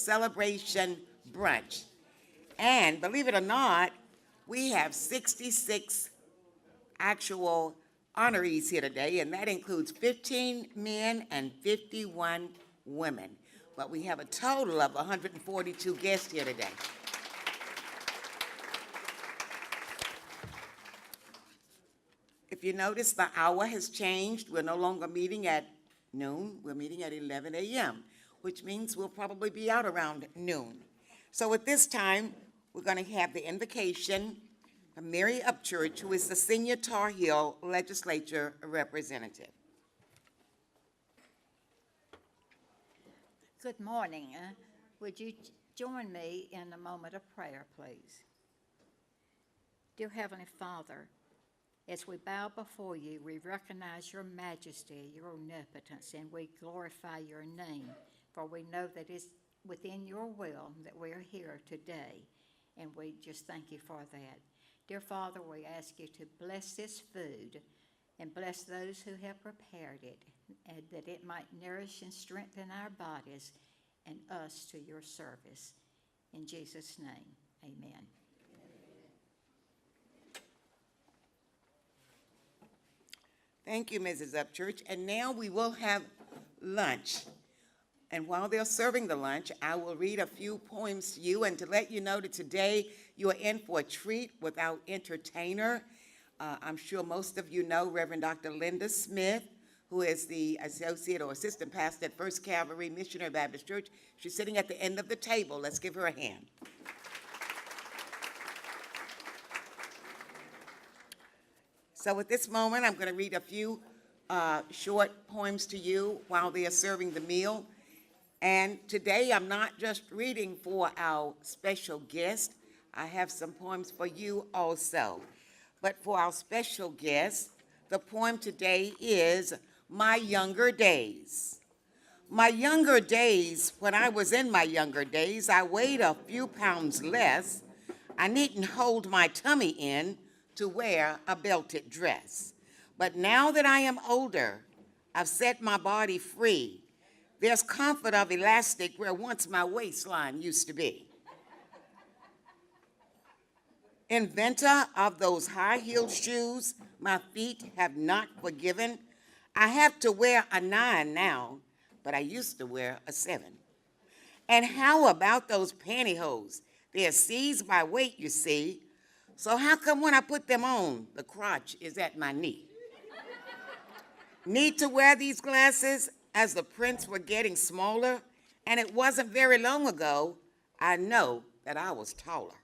celebration brunch. And believe it or not, we have 66 actual honorees here today, and that includes 15 men and 51 women. But we have a total of 142 guests here today. If you notice, the hour has changed. We're no longer meeting at noon. We're meeting at 11 a.m., which means we'll probably be out around noon. So at this time, we're going to have the invocation from Mary Upchurch, who is the senior Tar Heel legislature representative. Good morning. Would you join me in a moment of prayer, please? Dear Heavenly Father, as we bow before you, we recognize your majesty, your omnipotence, and we glorify your name, for we know that it's within your will that we are here today, and we just thank you for that. Dear Father, we ask you to bless this food and bless those who have prepared it, and that it might nourish and strengthen our bodies and us to your service. In Jesus' name, amen. Thank you, Mrs. Upchurch. And now we will have lunch. And while they're serving the lunch, I will read a few poems to you and to let you know that today you are in for a treat with our entertainer. I'm sure most of you know Reverend Dr. Linda Smith, who is the associate or assistant pastor at First Calvary Missionary Baptist Church. She's sitting at the end of the table. Let's give her a hand. So at this moment, I'm going to read a few short poems to you while they are serving the meal. And today, I'm not just reading for our special guest. I have some poems for you also. But for our special guest, the poem today is My Younger Days. My younger days, when I was in my younger days, I weighed a few pounds less. I needn't hold my tummy in to wear a belted dress. But now that I am older, I've set my body free. There's comfort of elastic where once my waistline used to be. Inventor of those high-heeled shoes my feet have not forgiven, I have to wear a 9 now, but I used to wear a 7. And how about those pantyhose? They're seized by weight, you see. So how come when I put them on, the crotch is at my knee? Need to wear these glasses as the prints were getting smaller, and it wasn't very long ago, I know that I was taller.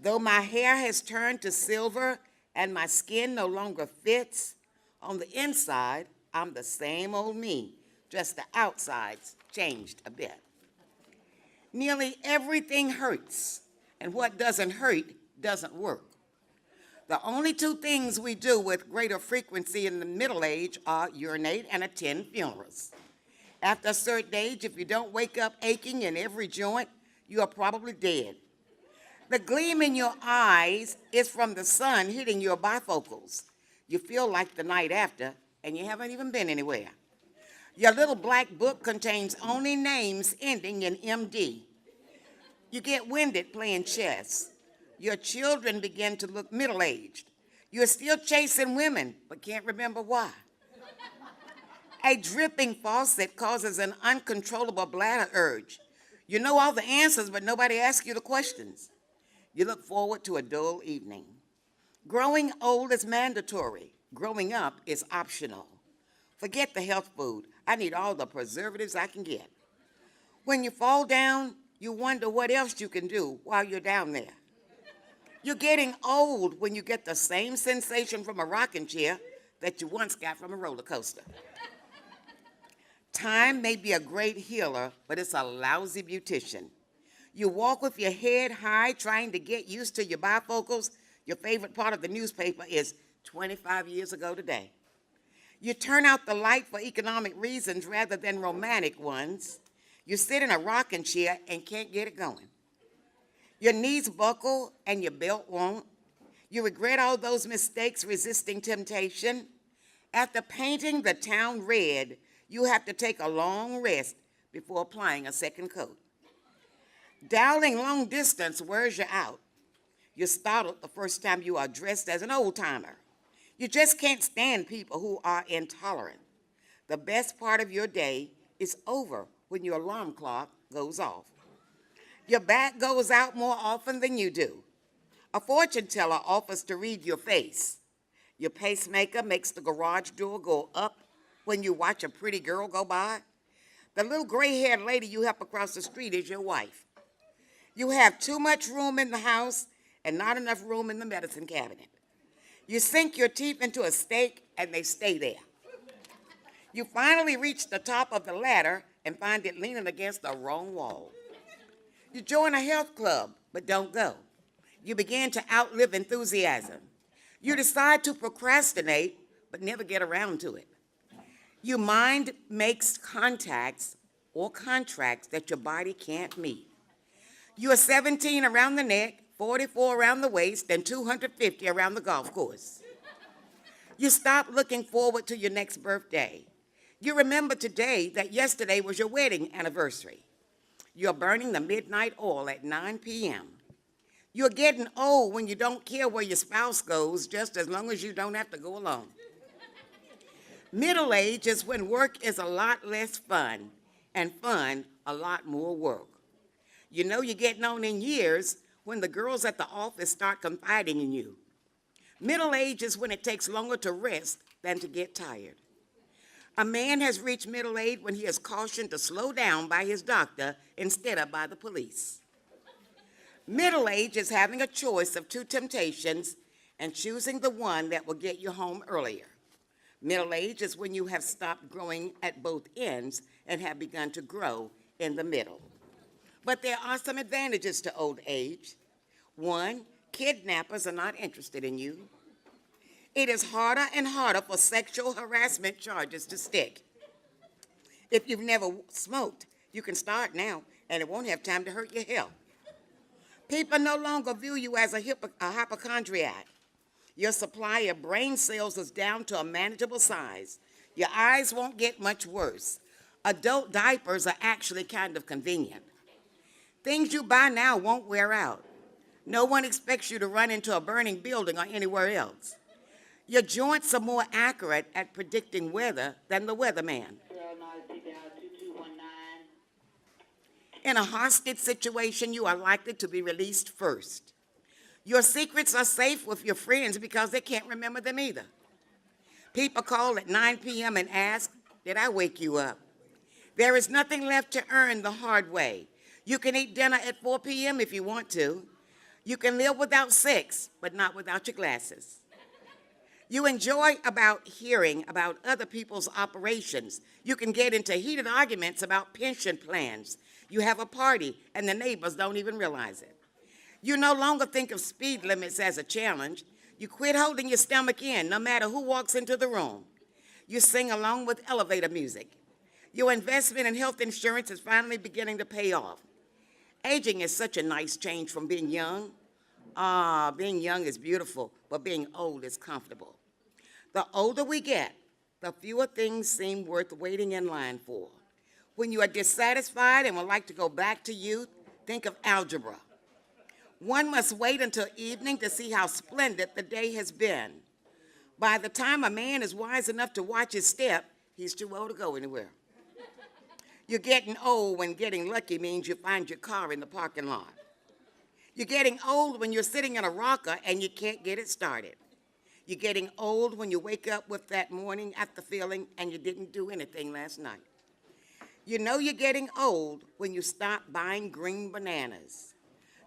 Though my hair has turned to silver and my skin no longer fits, on the inside, I'm the same old me, just the outside's changed a bit. Nearly everything hurts, and what doesn't hurt doesn't work. The only two things we do with greater frequency in the middle age are urinate and attend funerals. After a certain age, if you don't wake up aching in every joint, you are probably dead. The gleam in your eyes is from the sun hitting your bifocals. You feel like the night after, and you haven't even been anywhere. Your little black book contains only names ending in MD. You get winded playing chess. Your children begin to look middle-aged. You're still chasing women, but can't remember why. A dripping faucet causes an uncontrollable bladder urge. You know all the answers, but nobody asks you the questions. You look forward to a dull evening. Growing old is mandatory. Growing up is optional. Forget the health food. I need all the preservatives I can get. When you fall down, you wonder what else you can do while you're down there. You're getting old when you get the same sensation from a rocking chair that you once got from a roller coaster. Time may be a great healer, but it's a lousy beautician. You walk with your head high trying to get used to your bifocals. Your favorite part of the newspaper is 25 years ago today. You turn out the light for economic reasons rather than romantic ones. You sit in a rocking chair and can't get it going. Your knees buckle and your belt won't. You regret all those mistakes resisting temptation. After painting the town red, you have to take a long rest before applying a second coat. Dialing long distance wears you out. You're startled the first time you are dressed as an old timer. You just can't stand people who are intolerant. The best part of your day is over when your alarm clock goes off. Your back goes out more often than you do. A fortune teller offers to read your face. Your pacemaker makes the garage door go up when you watch a pretty girl go by. The little gray-haired lady you help across the street is your wife. You have too much room in the house and not enough room in the medicine cabinet. You sink your teeth into a steak and they stay there. You finally reach the top of the ladder and find it leaning against the wrong wall. You join a health club, but don't go. You begin to outlive enthusiasm. You decide to procrastinate, but never get around to it. Your mind makes contacts or contracts that your body can't meet. You are 17 around the neck, 44 around the waist, and 250 around the golf course. You stop looking forward to your next birthday. You remember today that yesterday was your wedding anniversary. You're burning the midnight oil at 9 p.m. You're getting old when you don't care where your spouse goes, just as long as you don't have to go alone. Middle age is when work is a lot less fun, and fun a lot more work. You know you're getting on in years when the girls at the office start confiding in you. Middle age is when it takes longer to rest than to get tired. A man has reached middle age when he is cautioned to slow down by his doctor instead of by the police. Middle age is having a choice of two temptations and choosing the one that will get you home earlier. Middle age is when you have stopped growing at both ends and have begun to grow in the middle. But there are some advantages to old age. One, kidnappers are not interested in you. It is harder and harder for sexual harassment charges to stick. If you've never smoked, you can start now, and it won't have time to hurt your health. People no longer view you as a hypochondriac. Your supply of brain cells is down to a manageable size. Your eyes won't get much worse. Adult diapers are actually kind of convenient. Things you buy now won't wear out. No one expects you to run into a burning building or anywhere else. Your joints are more accurate at predicting weather than the weatherman. In a hostage situation, you are likely to be released first. Your secrets are safe with your friends because they can't remember them either. People call at 9 p.m. and ask, "Did I wake you up?" There is nothing left to earn the hard way. You can eat dinner at 4 p.m. if you want to. You can live without sex, but not without your glasses. You enjoy hearing about other people's operations. You can get into heated arguments about pension plans. You have a party, and the neighbors don't even realize it. You no longer think of speed limits as a challenge. You quit holding your stomach in, no matter who walks into the room. You sing along with elevator music. Your investment in health insurance is finally beginning to pay off. Aging is such a nice change from being young. Being young is beautiful, but being old is comfortable. The older we get, the fewer things seem worth waiting in line for. When you are dissatisfied and would like to go back to youth, think of algebra. One must wait until evening to see how splendid the day has been. By the time a man is wise enough to watch his step, he's too old to go anywhere. You're getting old when getting lucky means you find your car in the parking lot. You're getting old when you're sitting in a rocker and you can't get it started. You're getting old when you wake up with that morning after feeling and you didn't do anything last night. You know you're getting old when you stop buying green bananas.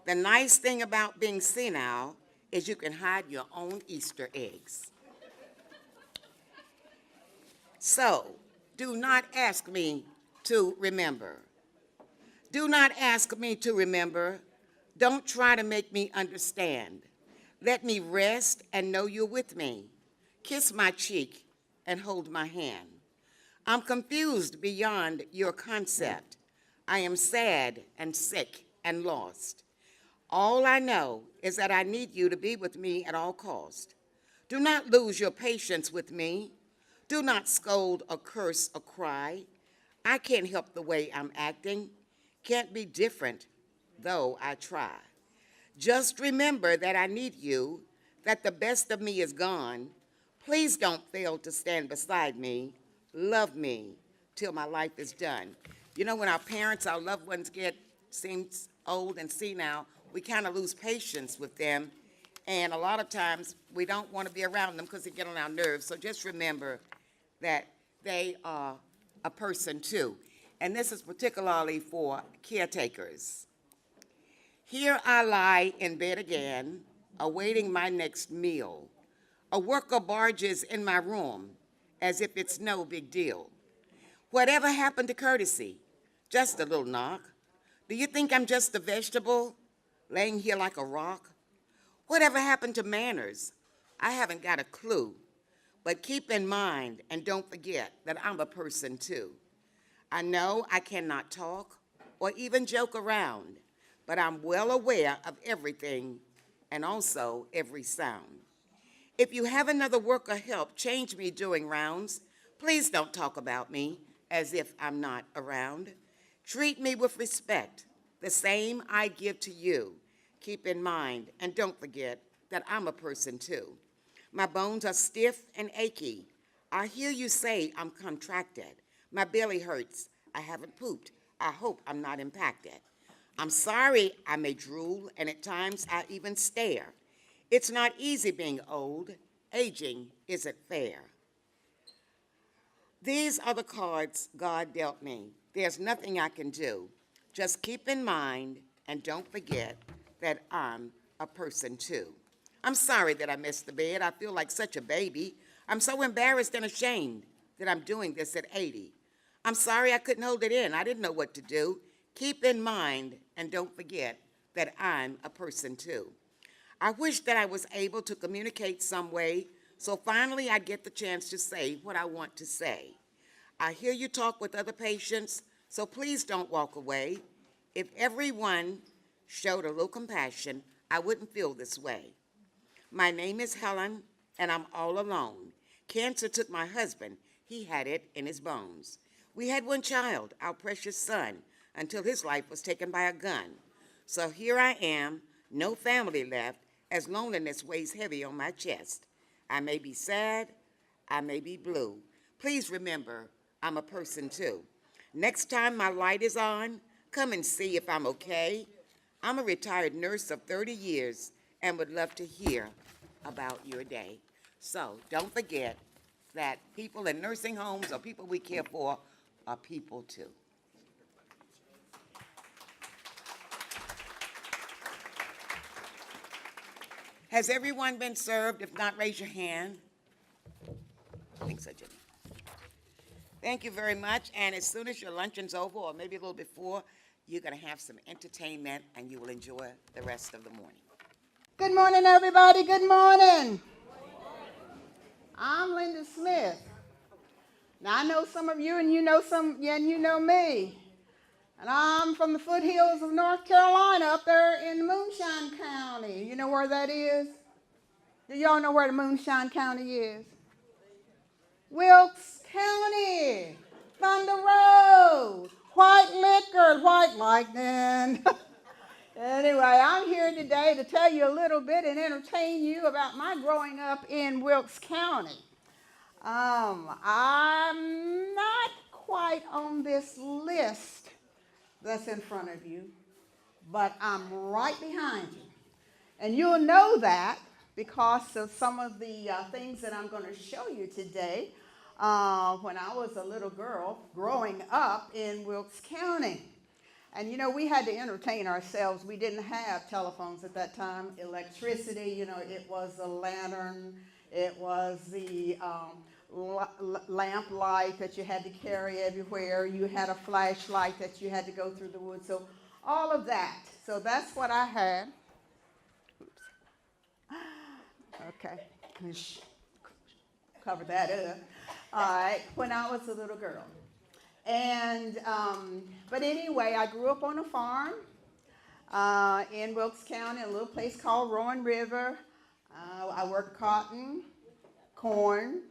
The nice thing about being senile is you can hide your own Easter eggs. So, do not ask me to remember. Do not ask me to remember. Don't try to make me understand. Let me rest and know you're with me. Kiss my cheek and hold my hand. I'm confused beyond your concept. I am sad and sick and lost. All I know is that I need you to be with me at all cost. Do not lose your patience with me. Do not scold or curse or cry. I can't help the way I'm acting. Can't be different, though I try. Just remember that I need you, that the best of me is gone. Please don't fail to stand beside me. Love me till my life is done. You know, when our parents, our loved ones seems old and senile, we kind of lose patience with them. And a lot of times we don't want to be around them because they get on our nerves. So just remember that they are a person too. And this is particularly for caretakers. Here I lie in bed again, awaiting my next meal. A worker barges in my room as if it's no big deal. Whatever happened to courtesy? Just a little knock. Do you think I'm just a vegetable laying here like a rock? Whatever happened to manners? I haven't got a clue. But keep in mind and don't forget that I'm a person too. I know I cannot talk or even joke around, but I'm well aware of everything and also every sound. If you have another worker help change me during rounds, please don't talk about me as if I'm not around. Treat me with respect, the same I give to you. Keep in mind and don't forget that I'm a person too. My bones are stiff and achy. I hear you say I'm contracted. My belly hurts. I haven't pooped. I hope I'm not impacted. I'm sorry I may drool, and at times I even stare. It's not easy being old. Aging isn't fair. These are the cards God dealt me. There's nothing I can do. Just keep in mind and don't forget that I'm a person too. I'm sorry that I missed the bed. I feel like such a baby. I'm so embarrassed and ashamed that I'm doing this at 80. I'm sorry I couldn't hold it in. I didn't know what to do. Keep in mind and don't forget that I'm a person too. I wish that I was able to communicate some way, so finally I'd get the chance to say what I want to say. I hear you talk with other patients, so please don't walk away. If everyone showed a little compassion, I wouldn't feel this way. My name is Helen, and I'm all alone. Cancer took my husband. He had it in his bones. We had one child, our precious son, until his life was taken by a gun. So here I am, no family left, as loneliness weighs heavy on my chest. I may be sad, I may be blue. Please remember, I'm a person too. Next time my light is on, come and see if I'm okay. I'm a retired nurse of 30 years and would love to hear about your day. So don't forget that people in nursing homes or people we care for are people too. Has everyone been served? If not, raise your hand. I think so, Jimmy. Thank you very much. And as soon as your luncheon's over, or maybe a little before, you're going to have some entertainment and you will enjoy the rest of the morning. Good morning, everybody. Good morning. I'm Linda Smith. Now, I know some of you, and you know and you know me. And I'm from the foothills of North Carolina, up there in Moonshine County. You know where that is? Do y'all know where the Moonshine County is? Wilkes County, Thunder Road, White Liquor, White Lightning. Anyway, I'm here today to tell you a little bit and entertain you about my growing up in Wilkes County. I'm not quite on this list that's in front of you, but I'm right behind you. And you'll know that because of some of the things that I'm going to show you today when I was a little girl growing up in Wilkes County. And, you know, we had to entertain ourselves. We didn't have telephones at that time, electricity, you know, it was the lantern, it was the lamp light that you had to carry everywhere. You had a flashlight that you had to go through the woods. So all of that. So that's what I had. Oops. Okay. Cover that up. All right. When I was a little girl. And, but anyway, I grew up on a farm in Wilkes County, a little place called Rowan River. I worked cotton, corn,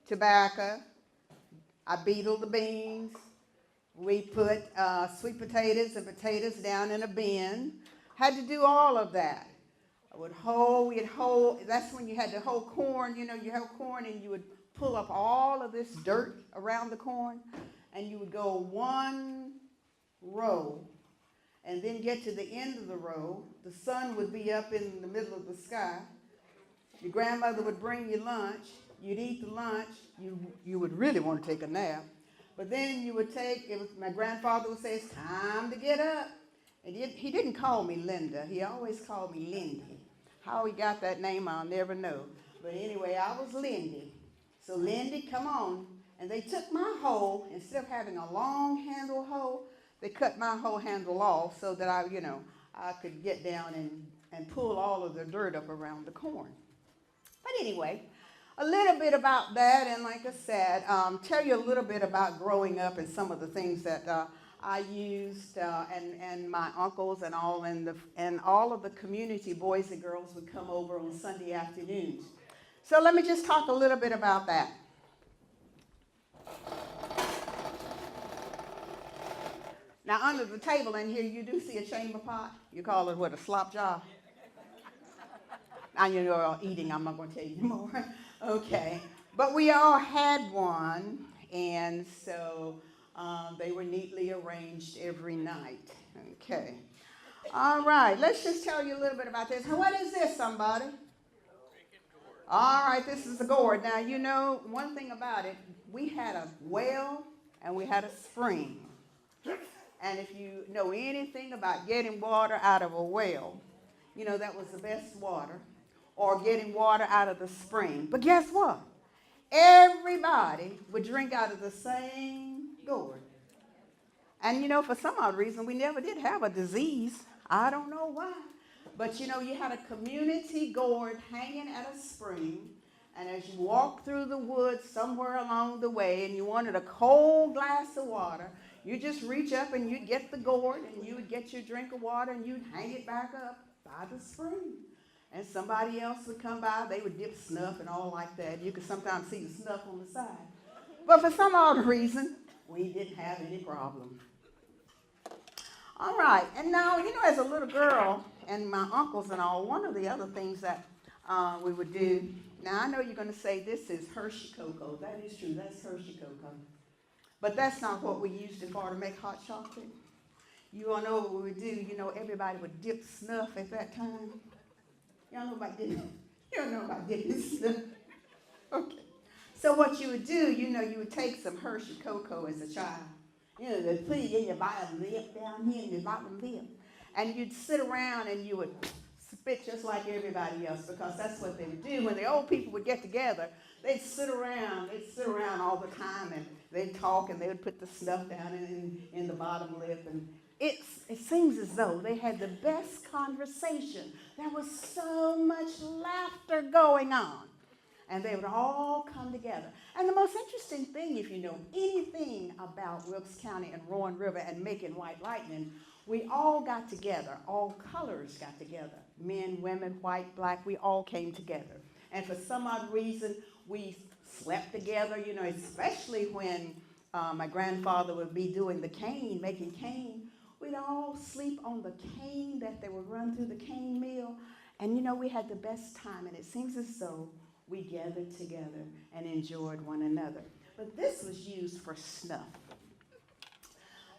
tobacco. I beetled the beans, We put sweet potatoes and potatoes down in a bin. Had to do all of that. We'd hoe, that's when you had to hoe corn, you hoe corn and you would pull up all of this dirt around the corn and you would go one row and then get to the end of the row. The sun would be up in the middle of the sky. Your grandmother would bring you lunch. You'd eat the lunch. You would really want to take a nap. But then you would my grandfather would say, it's time to get up. And he didn't call me Linda. He always called me Lindy. How he got that name, I'll never know. But anyway, I was Lindy. So Lindy, come on. And they took my hoe, instead of having a long handle hoe, they cut my hoe handle off so that I could get down and pull all of the dirt up around the corn. But anyway, a little bit about that, and like I said, tell you a little bit about growing up and some of the things that I used, and my uncles and all, and all of the community boys and girls would come over on Sunday afternoons. So let me just talk a little bit about that. Now, under the table in here, you do see a chamber pot. You call it what, a slop jar? Now you know you're eating. I'm not going to tell you anymore. Okay. But we all had one, and so they were neatly arranged every night. Okay. All right. Let's just tell you a little bit about this. What is this, somebody? All right. This is a gourd. Now, you know one thing about it. We had a well, and we had a spring. And if you know anything about getting water out of a well, you know that was the best water, or getting water out of the spring. But guess what? Everybody would drink out of the same gourd. And for some odd reason, we never did have a disease. I don't know why. But you had a community gourd hanging at a spring. And as you walked through the woods somewhere along the way and you wanted a cold glass of water, you just reach up and you'd get the gourd and you would get your drink of water and you'd hang it back up by the spring. And somebody else would come by. They would dip snuff and all like that. You could sometimes see the snuff on the side. But for some odd reason, we didn't have any problem. All right. And now, as a little girl and my uncles and all, one of the other things that we would do. Now, I know you're going to say this is Hershey cocoa. That is true. That's Hershey cocoa. But that's not what we used it for to make hot chocolate. You all know what we would do. Everybody would dip snuff at that time. Y'all know about dipping? You don't know about dipping snuff. Okay. So what you would do, you would take some Hershey cocoa as a child. They'd put it in your bottom lip, down here in your bottom lip. And you'd sit around and you would spit just like everybody else, because that's what they would do. When the old people would get together, they'd sit around all the time, and they'd talk, and they would put the snuff down in the bottom lip. And it seems as though they had the best conversation. There was so much laughter going on. And they would all come together. And the most interesting thing, if you know anything about Wilkes County and Rowan River and Macon White Lightning, we all got together. All colors got together. Men, women, white, black, we all came together. And for some odd reason, we slept together, especially when my grandfather would be doing the cane, making cane. We'd all sleep on the cane that they would run through the cane mill. And, we had the best time. And it seems as though we gathered together and enjoyed one another. But this was used for snuff.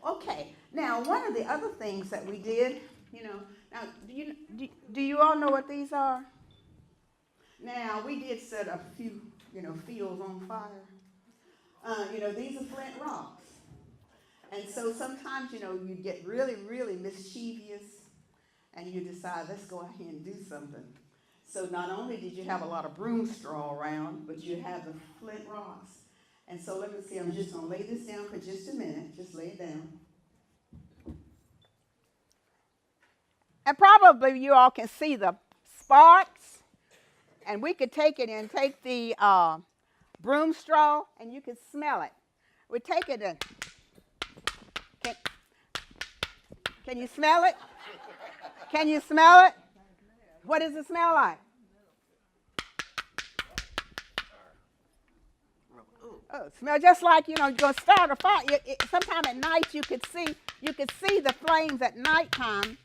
Okay, now one of the other things that we did, now do you all know what these are? Now we did set a few, fields on fire. These are flint rocks. And so sometimes, you get really, really mischievous and you decide, let's go out here and do something. So not only did you have a lot of broom straw around, but you had the flint rocks. And so let me see, I'm just going to lay this down for just a minute. Just lay it down. And probably you all can see the sparks. And we could take it and take the broom straw, and you could smell it. We take it and, can you smell it? Can you smell it? What does it smell like? Oh, it smelled just like, you're going to start a fire. Sometime at night you could see the flames at nighttime,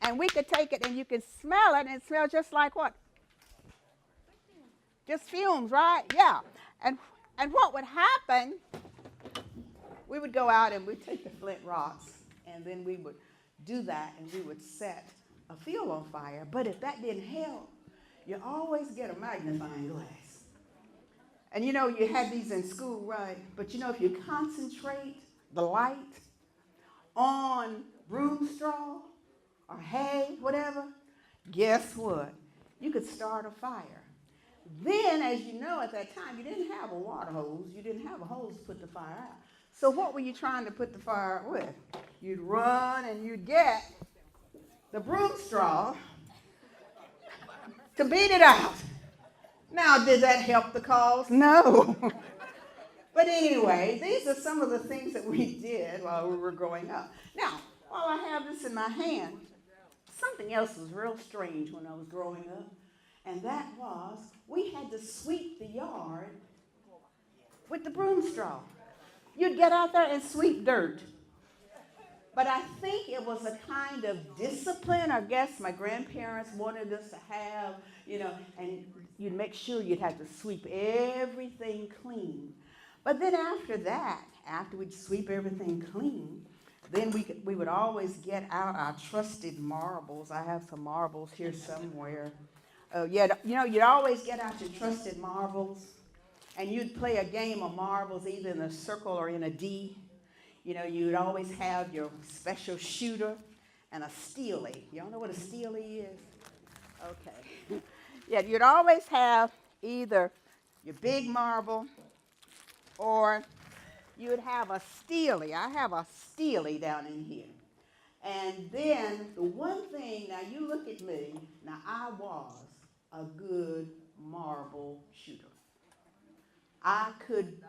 and we could take it and you could smell it, and it smells just like what? Just fumes, right? Yeah. And what would happen, we would go out and we'd take the flint rocks, and then we would do that, and we would set a field on fire. But if that didn't help, you always get a magnifying glass. And you know, you had these in school, right? But you know, if you concentrate the light on broom straw or hay, whatever, guess what? You could start a fire. Then, as you know, at that time, you didn't have a water hose. You didn't have a hose to put the fire out. So what were you trying to put the fire out with? You'd run and you'd get the broom straw to beat it out. Now, did that help the cause? No. But anyway, these are some of the things that we did while we were growing up. Now, while I have this in my hand, something else was real strange when I was growing up, and that was we had to sweep the yard with the broom straw. You'd get out there and sweep dirt. But I think it was a kind of discipline, I guess my grandparents wanted us to have, you know, and you'd make sure you'd have to sweep everything clean. But then after that, after we'd sweep everything clean, then we would always get out our trusted marbles. I have some marbles here somewhere. Yeah, you know, you'd always get out your trusted marbles, and you'd play a game of marbles either in a circle or in a D. You know, you'd always have your special shooter and a steely. Y'all know what a steely is? Okay. Yeah, you'd always have either your big marble or you'd have a steely. I have a steely down in here. And then the one thing, now you look at me, now I was a good marble shooter. I could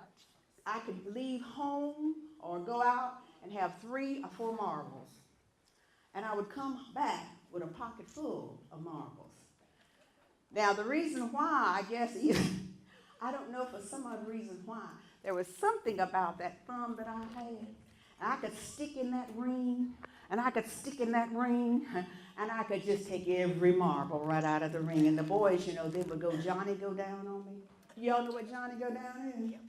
leave home or go out and have 3 or 4 marbles. And I would come back with a pocket full of marbles. Now, the reason why, I guess, I don't know for some other reason why, there was something about that thumb that I had. And I could stick in that ring, and I could stick in that ring, and I could just take every marble right out of the ring. And the boys, you know, they would go, Johnny, go down on me. Y'all know what Johnny go down is? Yep.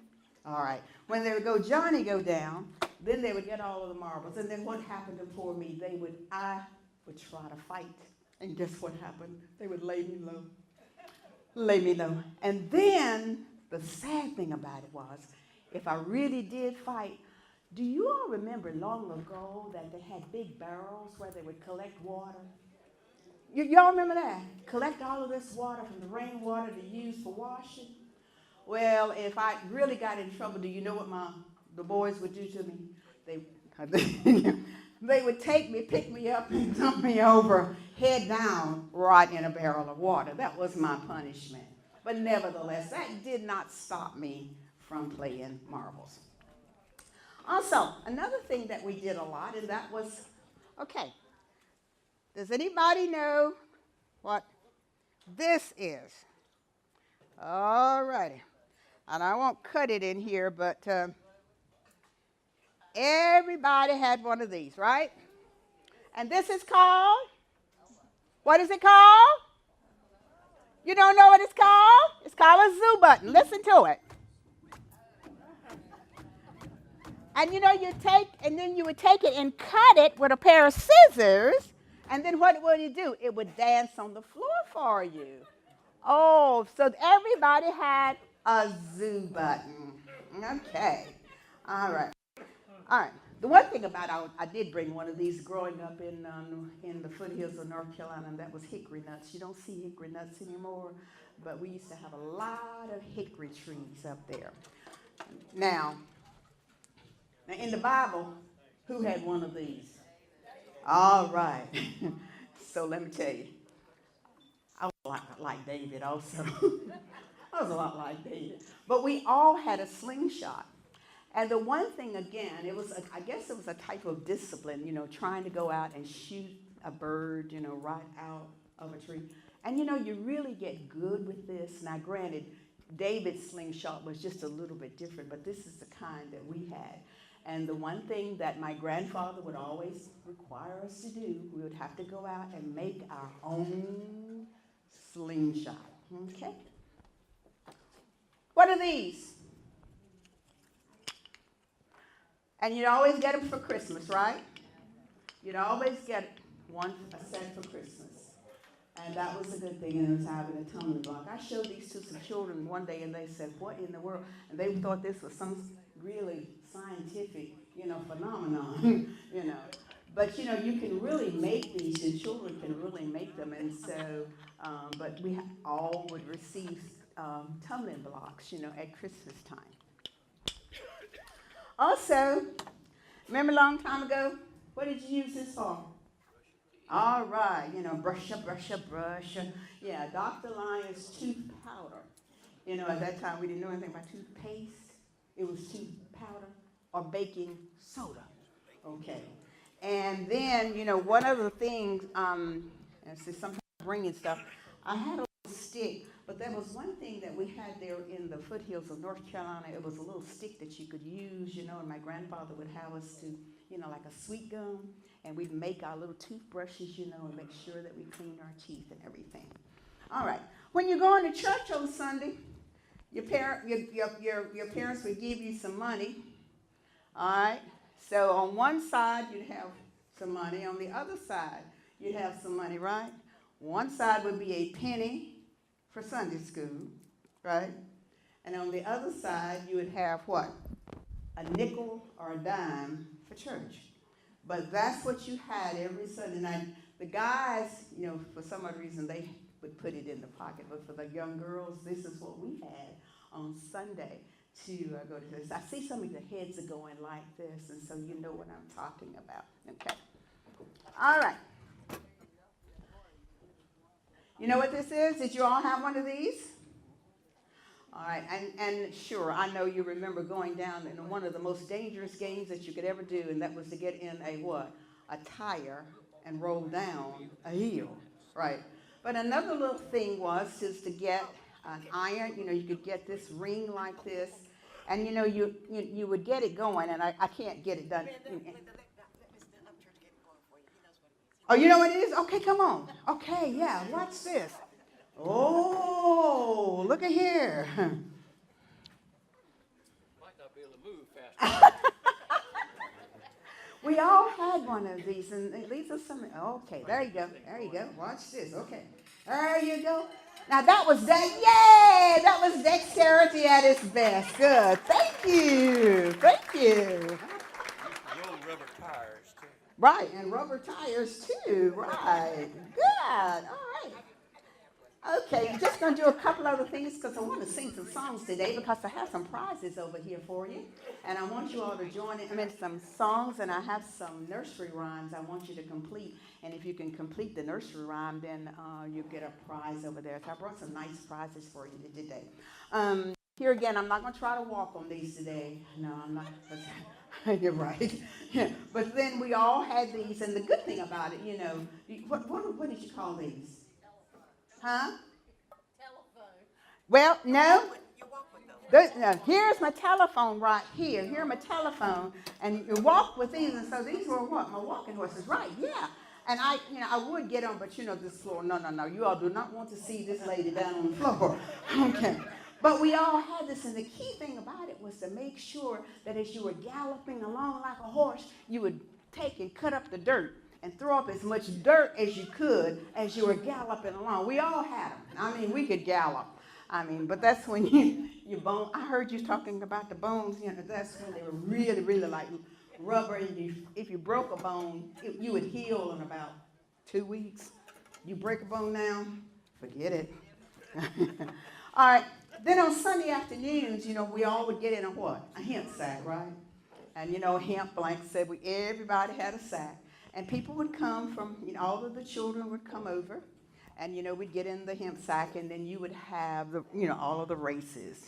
All right. When they would go, Johnny, go down, then they would get all of the marbles. And then what happened to poor me? I would try to fight. And guess what happened? They would lay me low. Lay me low. And then the sad thing about it was, if I really did fight, do you all remember long ago that they had big barrels where they would collect water? Y'all remember that? Collect all of this water from the rainwater to use for washing? Well, if I really got in trouble, do you know what the boys would do to me? They would take me, pick me up, and dump me over, head down, right in a barrel of water. That was my punishment. But nevertheless, that did not stop me from playing marbles. Also, another thing that we did a lot, and that was, okay, does anybody know what this is? All righty. And I won't cut it in here, but everybody had one of these, right? And this is called, what is it called? You don't know what it's called? It's called a zoo button. Listen to it. And you know, you would take it and cut it with a pair of scissors, and then what would it do? It would dance on the floor for you. Oh, so everybody had a zoo button. Okay. All right. All right. The one thing about I did bring one of these growing up in the foothills of North Carolina, and that was hickory nuts. You don't see hickory nuts anymore, but we used to have a lot of hickory trees up there. Now, in the Bible, who had one of these? All right. So let me tell you, I was a lot like David also. I was a lot like David. But we all had a slingshot. And the one thing, again, I guess it was a type of discipline, you know, trying to go out and shoot a bird, you know, right out of a tree. And, you know, you really get good with this. Now, granted, David's slingshot was just a little bit different, but this is the kind that we had. And the one thing that my grandfather would always require us to do, we would have to go out and make our own slingshot. Okay? What are these? And you'd always get them for Christmas, right? You'd always get a set for Christmas. And that was a good thing, and it was having a tumbling block. I showed these to some children one day, and they said, what in the world? And they thought this was some really scientific, phenomenon, But, you can really make these, and children can really make them. And so, but we all would receive tumbling blocks, at Christmas time. Also, remember a long time ago, what did you use this for? All right, brush up. Yeah, Dr. Lyons tooth powder. At that time we didn't know anything about toothpaste. It was tooth powder or baking soda. Okay. And then, one of the things, and see, sometimes bringing stuff, I had a little stick, but there was one thing that we had there in the foothills of North Carolina. It was a little stick that you could use, and my grandfather would have us to, like a sweet gum, and we'd make our little toothbrushes, and make sure that we cleaned our teeth and everything. All right. When you're going to church on Sunday, your parents would give you some money. All right. So on one side, you'd have some money. On the other side, you'd have some money, right? One side would be a penny for Sunday school, right? And on the other side, you would have what? A nickel or a dime for church. But that's what you had every Sunday night. The guys, for some odd reason, they would put it in the pocket. But for the young girls, this is what we had on Sunday to go to this. I see some of the heads are going like this, and so you know what I'm talking about. Okay. All right. You know what this is? Did you all have one of these? All right, and sure, I know you remember going down in one of the most dangerous games that you could ever do, and that was to get in a what? A tire and roll down a hill, right? But another little thing is to get an iron. You could get this ring like this, and you would get it going, and I can't get it done. Oh, you know what it is? Okay, come on. Okay, yeah, watch this. Oh, look at here. Might not be able to move fast. We all had one of these, and these are some. Okay, there you go. There you go. Watch this. Okay, there you go. Now that was yay! That was dexterity at its best. Good. Thank you. Thank you. The old rubber tires too. Right, and rubber tires too. Right. Good. All right. Okay, I'm just going to do a couple other things because I want to sing some songs today because I have some prizes over here for you. And I want you all to join in. Some songs, and I have some nursery rhymes I want you to complete. And if you can complete the nursery rhyme, then you get a prize over there. So I brought some nice prizes for you today. Here again, I'm not going to try to walk on these today. No, I'm not. You're right. Yeah. But then we all had these, and the good thing about it, what did you call these? Huh? Telephone. Well, no. No. Here's my telephone right here. Here's my telephone, and you walk with these, and so these were what? My walking horses, right? Yeah. And I would get on, but this floor. No. You all do not want to see this lady down on the floor. Okay. But we all had this, and the key thing about it was to make sure that as you were galloping along like a horse, you would take and cut up the dirt and throw up as much dirt as you could as you were galloping along. We all had them. We could gallop. But that's when you bone. I heard you talking about the bones. That's when they were really, really like rubber. And if you broke a bone, you would heal in about 2 weeks. You break a bone now, forget it. All right. Then on Sunday afternoons, we all would get in a what? A hemp sack, right? And hemp, like I said, everybody had a sack. And people would come from, all of the children would come over, and, we'd get in the hemp sack, and then you would have, all of the races,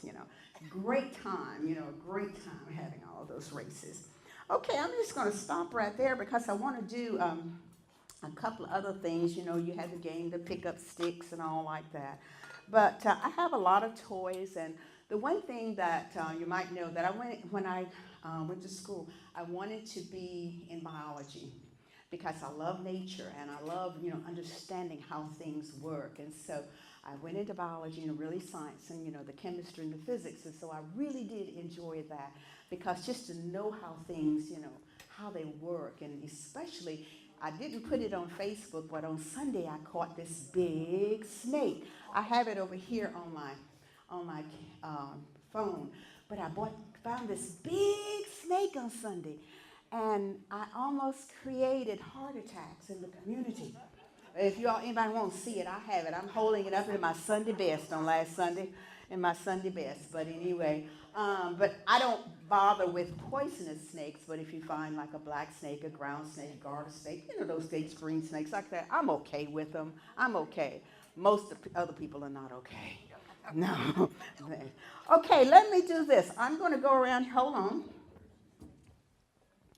Great time, great time having all of those races. Okay, I'm just going to stop right there because I want to do a couple of other things. You had the game to pick up sticks and all like that. But I have a lot of toys, and the one thing that you might know that when I went to school, I wanted to be in biology because I love nature and I love understanding how things work. And so I went into biology and really science and the chemistry and the physics. And so I really did enjoy that because just to know how things how they work, and especially I didn't put it on Facebook, but on Sunday I caught this big snake. I have it over here on my phone, but I found this big snake on Sunday, and I almost created heart attacks in the community. If anybody want to see it, I have it. I'm holding it up in my Sunday best on last Sunday, in my Sunday best. But anyway, but I don't bother with poisonous snakes. But if you find like a black snake, a ground snake, garter snake, those snakes, green snakes like that, I'm okay with them. I'm okay. Most other people are not okay. No. Okay, let me do this. I'm going to go around. Hold on.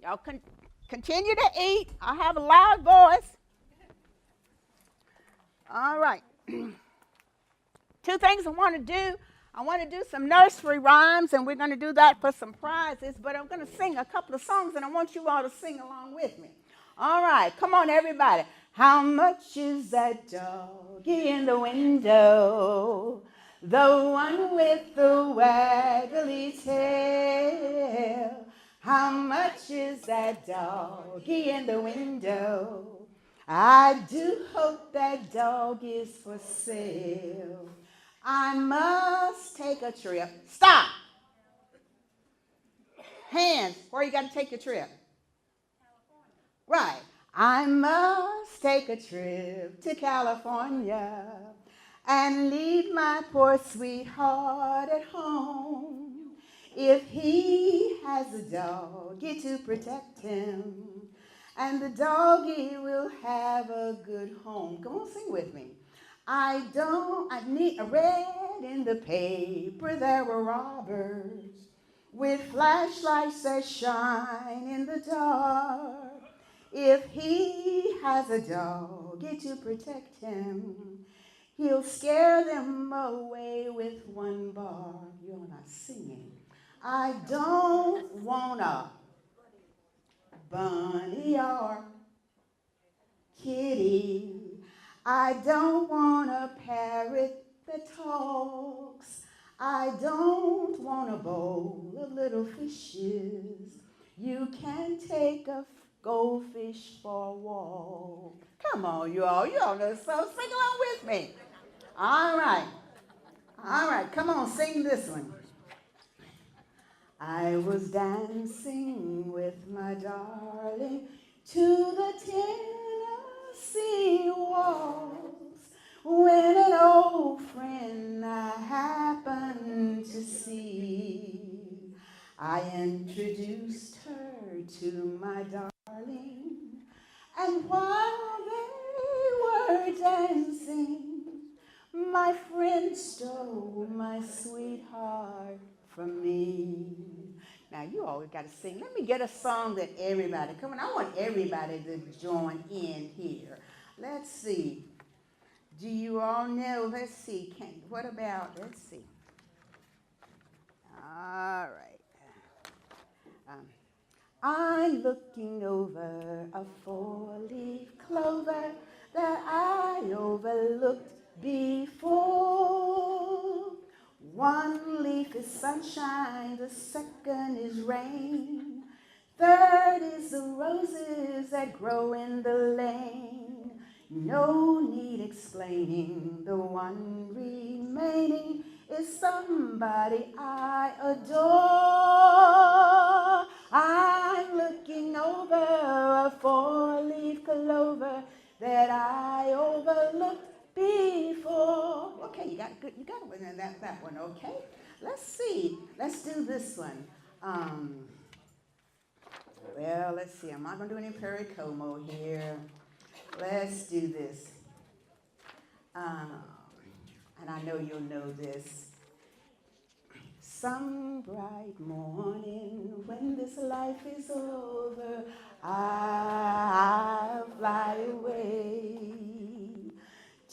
Y'all continue to eat. I have a loud voice. All right. Two things I want to do. I want to do some nursery rhymes, and we're going to do that for some prizes, but I'm going to sing a couple of songs, and I want you all to sing along with me. All right. Come on, everybody. How much is that doggy in the window? The one with the waggly tail. How much is that doggy in the window? I do hope that dog is for sale. I must take a trip. Stop. Hands, where you got to take your trip? Right. I must take a trip to California and leave my poor sweetheart at home. If he has a doggy to protect him, and the doggy will have a good home. Come on, sing with me. I read in the paper there were robbers with flashlights that shine in the dark. If he has a doggy to protect him, he'll scare them away with one bark. You're not singing. I don't want a bunny or kitty. I don't want a parrot that talks. I don't want a bowl of little fishes. You can take a goldfish for a walk. Come on, you all know so. Sing along with me. All right. All right, come on, sing this one. I was dancing with my darling to the Tennessee waltz when an old friend I happened to see. I introduced her to my darling, and while they were dancing, my friend stole my sweetheart from me. Now, you always got to sing. Let me get a song that everybody, come on, I want everybody to join in here. Let's see. Do you all know? Let's see. Let's see. All right. I'm looking over a four-leaf clover that I overlooked before. One leaf is sunshine, the second is rain. Third is the roses that grow in the lane. No need explaining, the one remaining is somebody I adore. I'm looking over a four-leaf clover that I overlooked before. Okay, you got that one, okay? Let's see. Let's do this one. Well, let's see. I'm not going to do any Perry Como here. Let's do this. And I know you'll know this. Some bright morning when this life is over, I'll fly away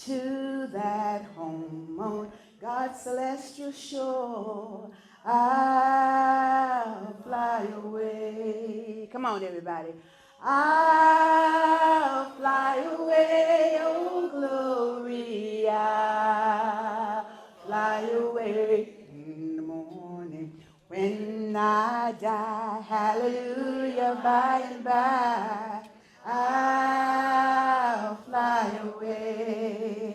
to that home on God's celestial shore. I'll fly away. Come on, everybody. I'll fly away, oh glory. I'll fly away in the morning when I die. Hallelujah, by and by. I'll fly away.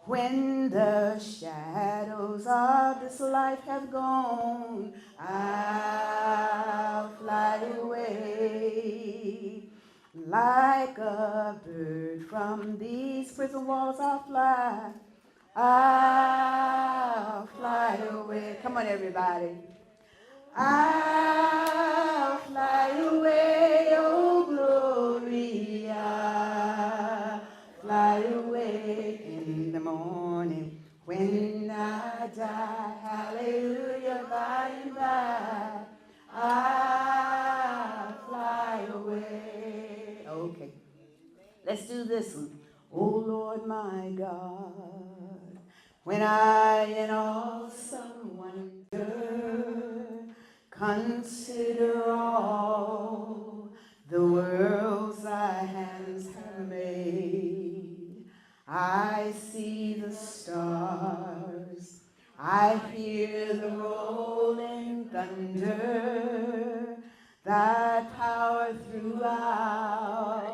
When the shadows of this life have gone, I'll fly away. Like a bird from these prison walls I'll fly. I'll fly away. Come on, everybody. I'll fly away, oh glory. I'll fly away in the morning when I die. Hallelujah, by and by. I'll fly away. Okay, let's do this one. Oh Lord, my God, when I in awesome wonder consider all the worlds thy hands have made, I see the stars, I hear the rolling thunder, thy power throughout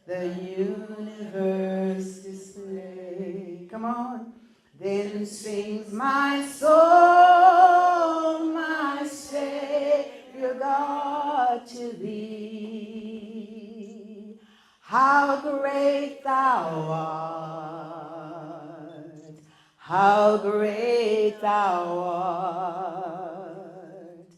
the universe display. Come on. Then sings my soul, my Savior God, to thee. How great thou art, how great thou art.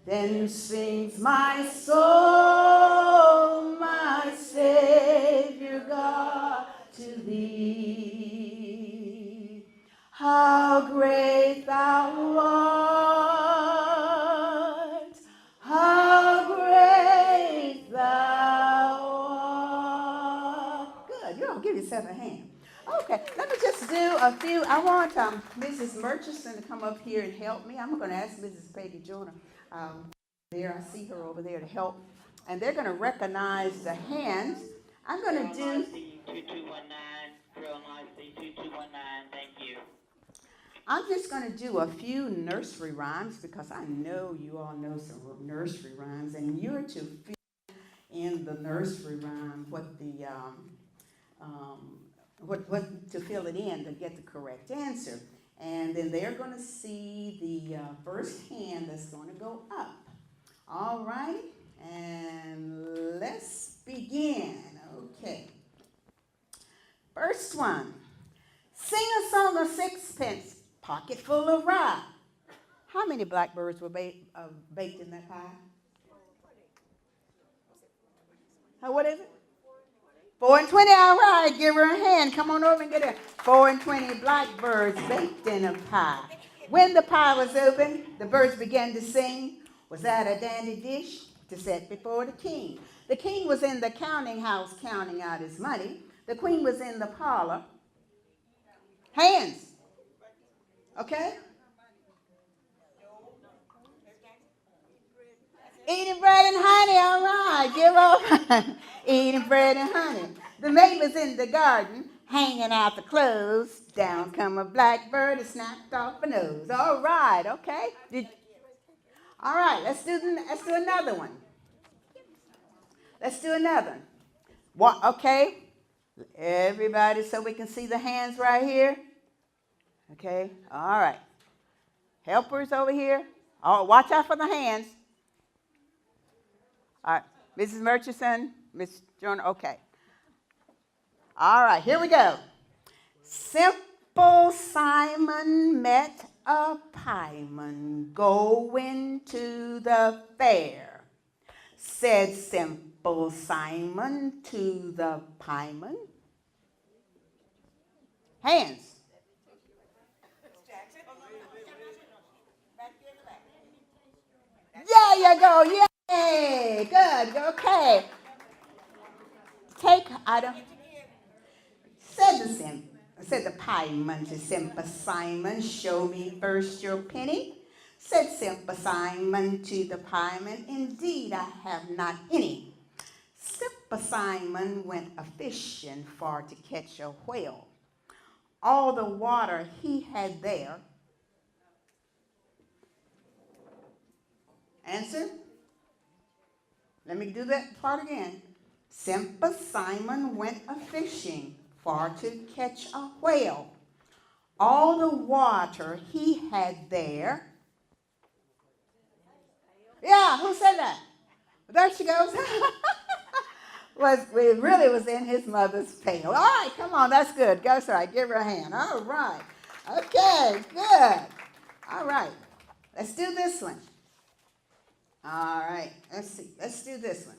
Then sings my soul, my Savior God, to thee. How great thou art, how great thou art. Good, you all give yourself a hand. Okay, let me just do a few. I want Mrs. Murchison to come up here and help me. I'm going to ask Mrs. Peggy Joyner there. I see her over there to help. And they're going to recognize the hands. I'm going to do... 2219, Drill NYC 2219, thank you. I'm just going to do a few nursery rhymes because I know you all know some nursery rhymes, and you're to fill in the nursery rhyme what to fill it in to get the correct answer. And then they're going to see the first hand that's going to go up. All right, and let's begin. Okay. First one. Sing a song of sixpence, pocket full of rye. How many blackbirds were baked in that pie? What is it? 4 and 20, all right, give her a hand. Come on over and get her. 4 and 20 blackbirds baked in a pie. When the pie was open, the birds began to sing. Was that a dandy dish to set before the king? The king was in the counting house counting out his money. The queen was in the parlor. Hands. Okay? Eating bread and honey, all right. Give up. Eating bread and honey. The maid was in the garden, hanging out the clothes. Down come a blackbird and snapped off a nose. All right, okay. All right, let's do another one. Let's do another one. Okay. Everybody, so we can see the hands right here. Okay. All right. Helpers over here. Oh, watch out for the hands. All right, Mrs. Murchison, Miss Joyner, okay. All right, here we go. Simple Simon met a pieman going to the fair. Said Simple Simon to the pieman. Hands. There you go, yay, good, okay. Take item. Said Said the pieman to Simple Simon, show me first your penny. Said Simple Simon to the pieman, indeed I have not any. Simple Simon went a-fishing for to catch a whale. All the water he had there. Answer? Let me do that part again. Simple Simon went a-fishing for to catch a whale. All the water he had there. Yeah, who said that? There she goes. It really was in his mother's pail. All right, come on, that's good. Go, sorry, give her a hand. All right. Okay, good. All right, let's do this one. All right, let's see. Let's do this one.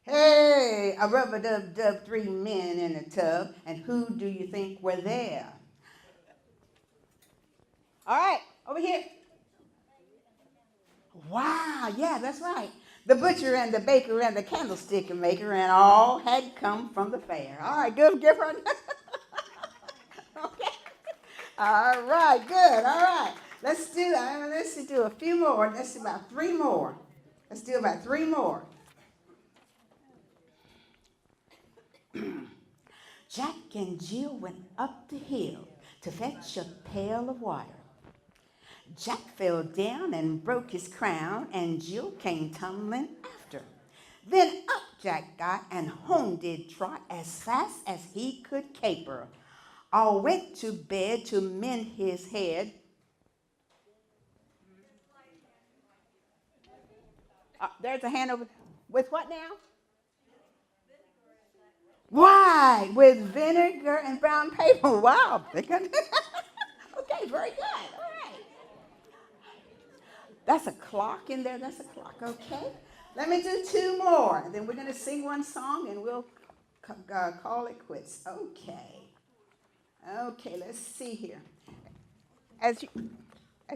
Hey, a rub-a-dub-dub, 3 men in a tub, and who do you think were there? All right, over here. Wow, yeah, that's right. The butcher and the baker and the candlestick maker and all had come from the fair. All right, good, give her. Okay. All right, good. All right. Let's do a few more. Let's do about 3 more. Let's do about 3 more. Jack and Jill went up the hill to fetch a pail of water. Jack fell down and broke his crown, and Jill came tumbling after. Then up Jack got, and home did trot as fast as he could caper. All went to bed to mend his head. There's a hand over. With what now? Why? With vinegar and brown paper. Wow. Okay, very good. All right. That's a clock in there. That's a clock. Okay. Let me do 2 more. Then we're going to sing 1 song and we'll call it quits. Okay. Okay, let's see here. As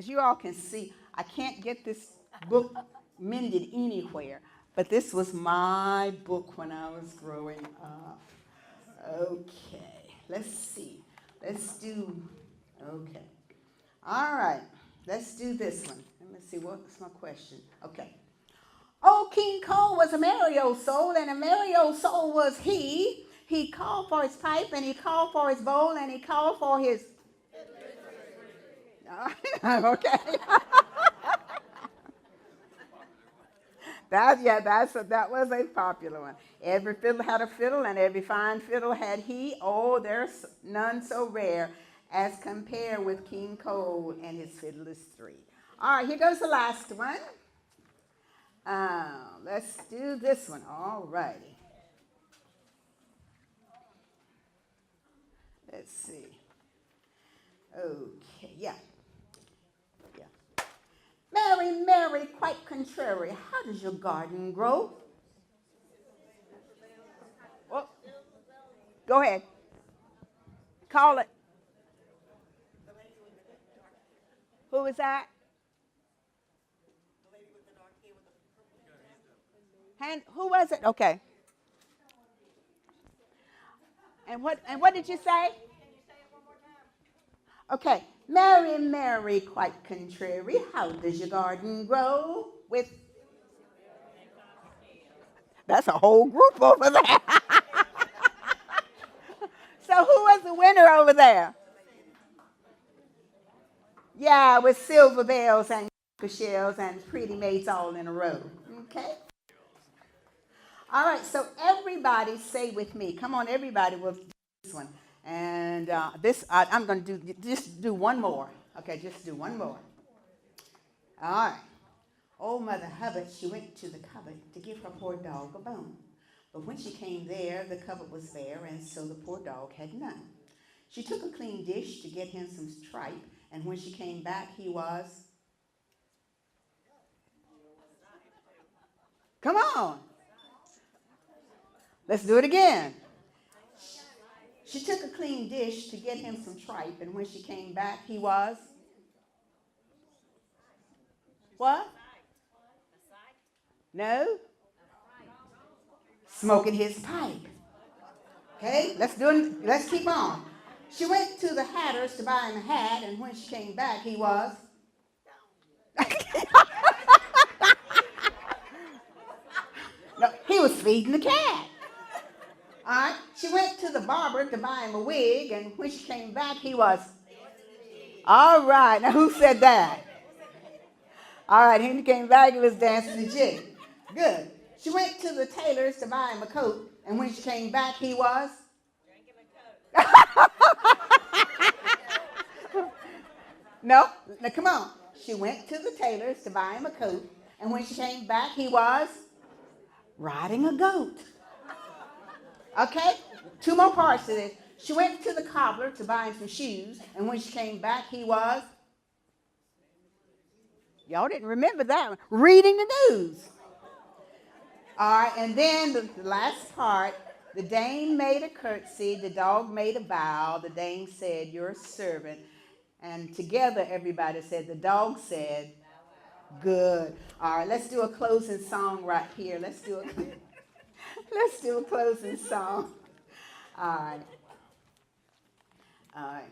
you all can see, I can't get this book mended anywhere, but this was my book when I was growing up. Okay, let's see. Okay. All right, let's do this one. Let me see, what's my question? Okay. Old King Cole was a merry old soul, and a merry old soul was he. He called for his pipe, and he called for his bowl, and he called for his... Okay. That was a popular one. Every fiddle had a fiddle, and every fine fiddle had he. Oh, there's none so rare as compared with King Cole and his fiddlers 3. All right, here goes the last one. Let's do this one. All righty. Let's see. Okay, yeah. Mary, Mary, quite contrary, how does your garden grow? Well, go ahead. Call it. Who is that? Who was it? Okay. And what did you say? Okay. Mary, Mary, quite contrary, how does your garden grow? With that's a whole group over there. So who was the winner over there? Yeah, with silver bells and shells and pretty maids all in a row. Okay. All right, so everybody say with me. Come on, everybody will do this one. And I'm going to just do 1 more. Okay, just do 1 more. All right. Old Mother Hubbard, she went to the cupboard to give her poor dog a bone. But when she came there, the cupboard was bare, and so the poor dog had none. She took a clean dish to get him some tripe, and when she came back, he was... Come on. Let's do it again. She took a clean dish to get him some tripe, and when she came back, he was... What? No? Smoking his pipe. Okay, let's keep on. She went to the hatter's to buy him a hat, and when she came back, he was. No, he was feeding the cat. All right. She went to the barber to buy him a wig, and when she came back, he was. All right. Now, who said that? All right. When he came back, he was dancing the jig. Good. She went to the tailor's to buy him a coat, and when she came back, he was. No. Now, come on. She went to the tailor's to buy him a coat, and when she came back, he was riding a goat. Okay? 2 more parts to this. She went to the cobbler to buy him some shoes, and when she came back, he was. Y'all didn't remember that one. Reading the news. All right, and then the last part, the dame made a curtsy, the dog made a bow, the dame said, "You're a servant." And together, everybody said, the dog said, "Good." All right, let's do a closing song right here. Let's do a closing song. All right. All right.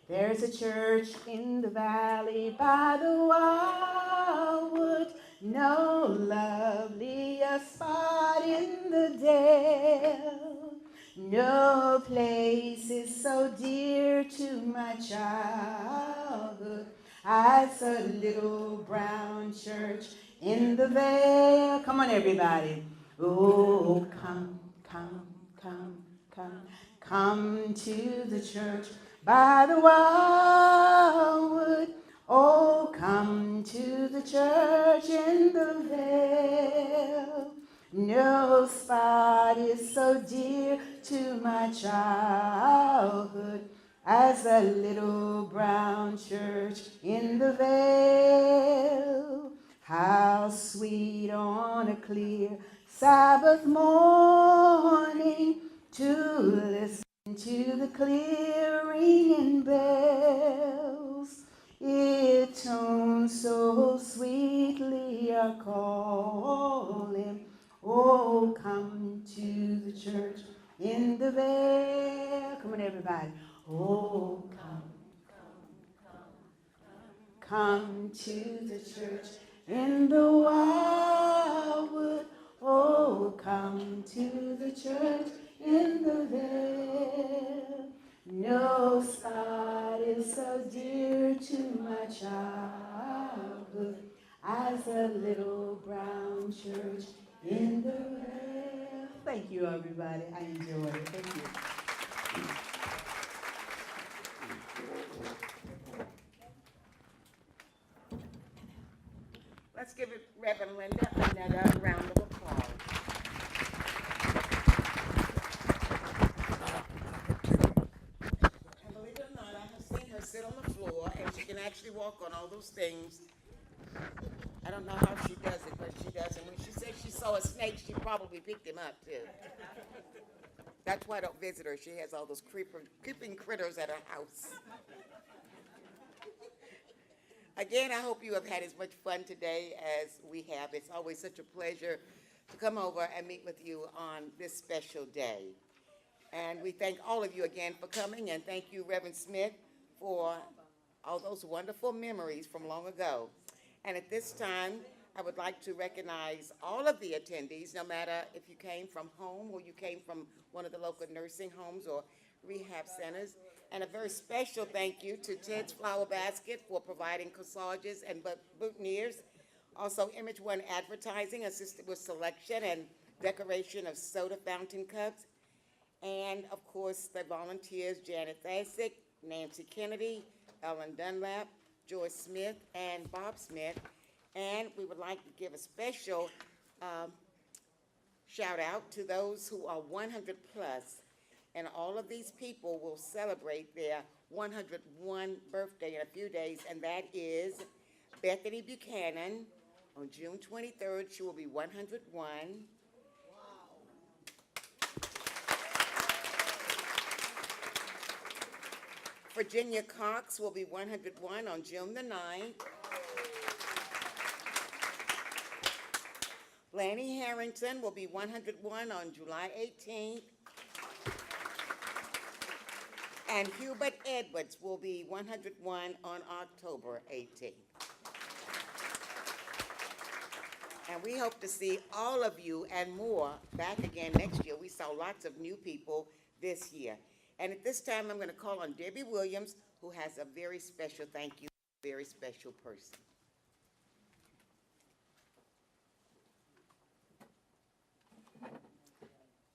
There's a church in the valley by the wildwood, no lovelier spot in the dale. No place is so dear to my childhood as a little brown church in the vale. Come on, everybody. Oh, come, come, come, come, come to the church by the wildwood. Oh, come to the church in the vale. No spot is so dear to my childhood as a little brown church in the vale. How sweet on a clear Sabbath morning to listen to the clear ringing bells. It tones so sweetly a calling. Oh, come to the church in the vale. Come on, everybody. Oh, come to the church in the wildwood. Oh, come to the church in the vale. No spot is so dear to my childhood as a little brown church in the vale. Thank you, everybody. I enjoyed it. Thank you. Let's give it Reverend Linda another round of applause. And believe it or not, I have seen her sit on the floor, and she can actually walk on all those things. I don't know how she does it, but she does. And when she said she saw a snake, she probably picked him up, too. That's why I don't visit her. She has all those creeping critters at her house. Again, I hope you have had as much fun today as we have. It's always such a pleasure to come over and meet with you on this special day. And we thank all of you again for coming, and thank you, Reverend Smith, for all those wonderful memories from long ago. And at this time, I would like to recognize all of the attendees, no matter if you came from home or you came from one of the local nursing homes or rehab centers. And a very special thank you to Ted's Flower Basket for providing corsages and boutonnieres. Also, Image One Advertising assisted with selection and decoration of soda fountain cups. And, of course, the volunteers, Janet Thasick, Nancy Kennedy, Ellen Dunlap, Joyce Smith, and Bob Smith. And we would like to give a special shout out to those who are 100 plus. And all of these people will celebrate their 101 birthday in a few days, and that is Bethany Buchanan. On June 23rd, she will be 101. Virginia Cox will be 101 on June the 9th. Lanny Harrington will be 101 on July 18th. And Hubert Edwards will be 101 on October 18th. And we hope to see all of you and more back again next year. We saw lots of new people this year. And at this time, I'm going to call on Debbie Williams, who has a very special thank you, very special person.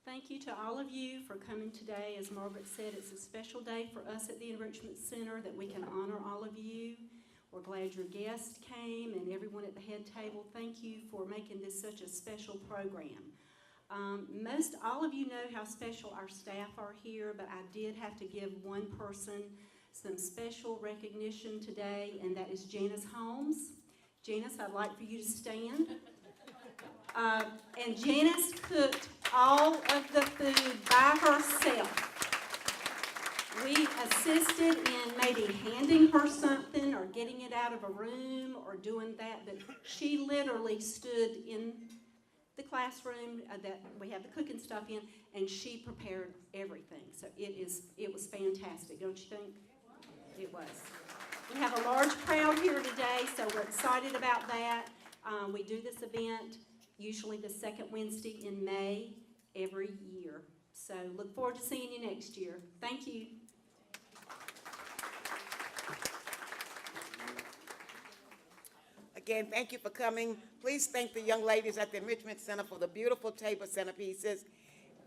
Thank you to all of you for coming today. As Margaret said, it's a special day for us at the Enrichment Center that we can honor all of you. We're glad your guests came and everyone at the head table. Thank you for making this such a special program. Most all of you know how special our staff are here, but I did have to give one person some special recognition today, and that is Janice Holmes. Janice, I'd like for you to stand. And Janice cooked all of the food by herself. We assisted in maybe handing her something or getting it out of a room or doing that, but she literally stood in the classroom that we have the cooking stuff in, and she prepared everything. So it was fantastic, don't you think? It was. We have a large crowd here today, so we're excited about that. We do this event usually the second Wednesday in May every year. So look forward to seeing you next year. Thank you. Again, thank you for coming. Please thank the young ladies at the Enrichment Center for the beautiful table centerpieces.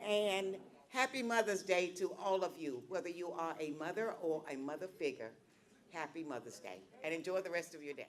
And happy Mother's Day to all of you, whether you are a mother or a mother figure. Happy Mother's Day, and enjoy the rest of your day.